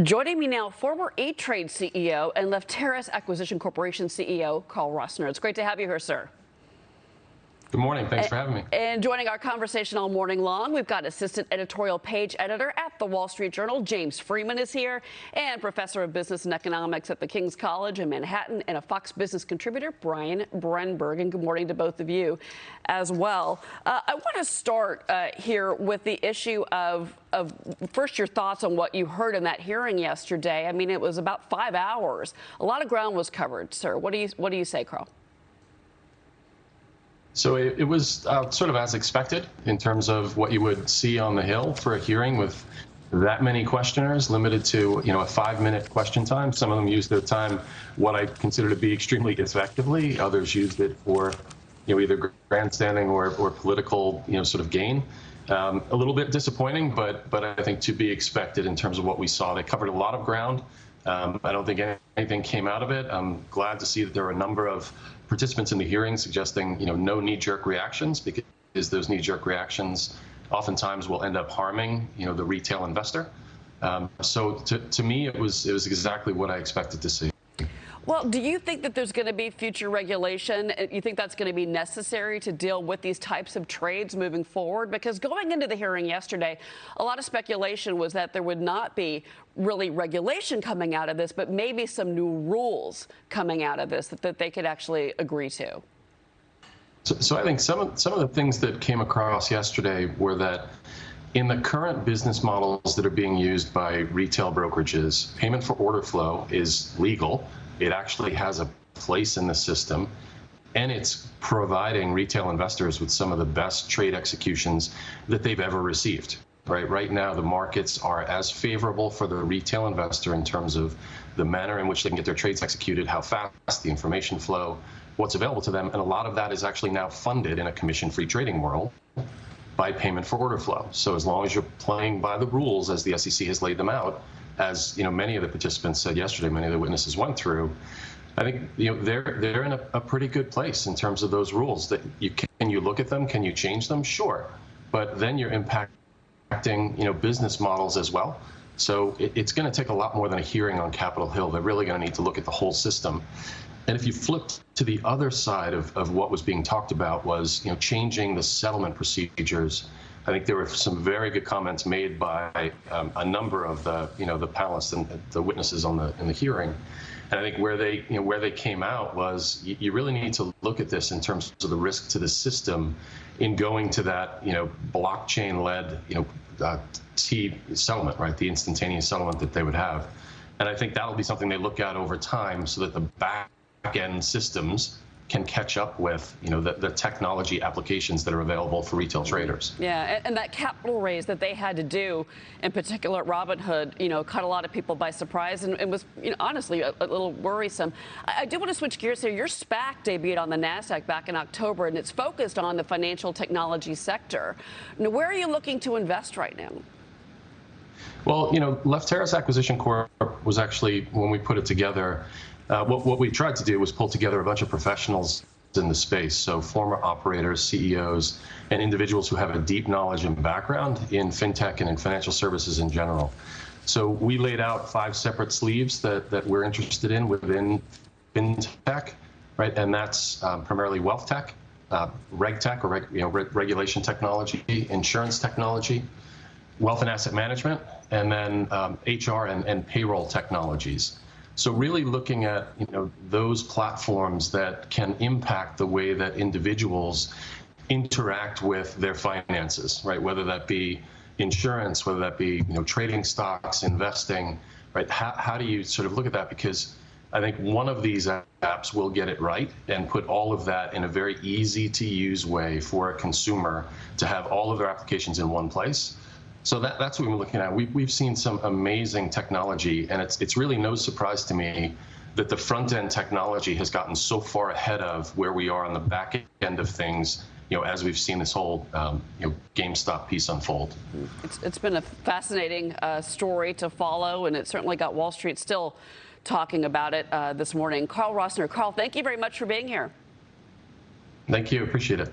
Joining me now, former E-Trade CEO and Lefteris Acquisition Corporation CEO Karl Roessner. It's great to have you here, sir. Good morning. Thanks for having me. And joining our conversation all morning long, we've got assistant editorial page editor at the Wall Street Journal, James Freeman is here, and professor of business and economics at the King's College in Manhattan and a Fox Business contributor, Brian Brenberg. And good morning to both of you as well. I want to start here with the issue of first your thoughts on what you heard in that hearing yesterday. I mean, it was about 5 hours. A lot of ground was covered, sir. What do you say, Karl? So it was sort of as expected in terms of what you would see on the Hill for a hearing with that many questioners, limited to a 5-minute question time. Some of them used their time what I consider to be extremely effectively. Others used it for either grandstanding or political sort of gain. A little bit disappointing, but I think to be expected in terms of what we saw. They covered a lot of ground. I don't think anything came out of it. I'm glad to see that there are a number of participants in the hearing suggesting, no knee-jerk reactions, because those knee-jerk reactions oftentimes will end up harming, the retail investor. So to me, it was exactly what I expected to see. Well, do you think that there's going to be future regulation? You think that's going to be necessary to deal with these types of trades moving forward? Because going into the hearing yesterday, a lot of speculation was that there would not be really regulation coming out of this, but maybe some new rules coming out of this that they could actually agree to. So I think some of the things that came across yesterday were that in the current business models that are being used by retail brokerages, payment for order flow is legal. It actually has a place in the system, and it's providing retail investors with some of the best trade executions that they've ever received. Right now, the markets are as favorable for the retail investor in terms of the manner in which they can get their trades executed, how fast, the information flow, what's available to them. And a lot of that is actually now funded in a commission-free trading world by payment for order flow. So as long as you're playing by the rules as the SEC has laid them out, as many of the participants said yesterday, many of the witnesses went through, I think they're in a pretty good place in terms of those rules. That can you look at them? Can you change them? Sure, but then you're impacting business models as well. So it's going to take a lot more than a hearing on Capitol Hill. They're really going to need to look at the whole system. And if you flip to the other side of what was being talked about was changing the settlement procedures. I think there were some very good comments made by a number of the the panelists and the witnesses in the hearing. And I think where they came out was you really need to look at this in terms of the risk to the system in going to that blockchain-led T settlement, right? The instantaneous settlement that they would have. And I think that'll be something they look at over time so that the back-end systems can catch up with the technology applications that are available for retail traders. Yeah, and that capital raise that they had to do, in particular at Robinhood, caught a lot of people by surprise and was honestly a little worrisome. I do want to switch gears here. Your SPAC debuted on the NASDAQ back in October, and it's focused on the financial technology sector. Now, where are you looking to invest right now? Well, Lefteris Acquisition Corp was actually, when we put it together, what we tried to do was pull together a bunch of professionals in the space, so former operators, CEOs, and individuals who have a deep knowledge and background in fintech and in financial services in general. So we laid out 5 separate sleeves that we're interested in within fintech, right? And that's primarily wealth tech, reg tech or regulation technology, insurance technology, wealth and asset management, and then HR and payroll technologies. So really looking at those platforms that can impact the way that individuals interact with their finances, right? Whether that be insurance, whether that be trading stocks, investing, right? How do you sort of look at that? Because I think one of these apps will get it right and put all of that in a very easy to use way for a consumer to have all of their applications in one place. So that's what we're looking at. We've seen some amazing technology, and it's really no surprise to me that the front end technology has gotten so far ahead of where we are on the back end of things, as we've seen this whole GameStop piece unfold. It's been a fascinating story to follow, and it certainly got Wall Street still talking about it this morning. Karl Roessner. Karl, thank you very much for being here. Thank you. Appreciate it.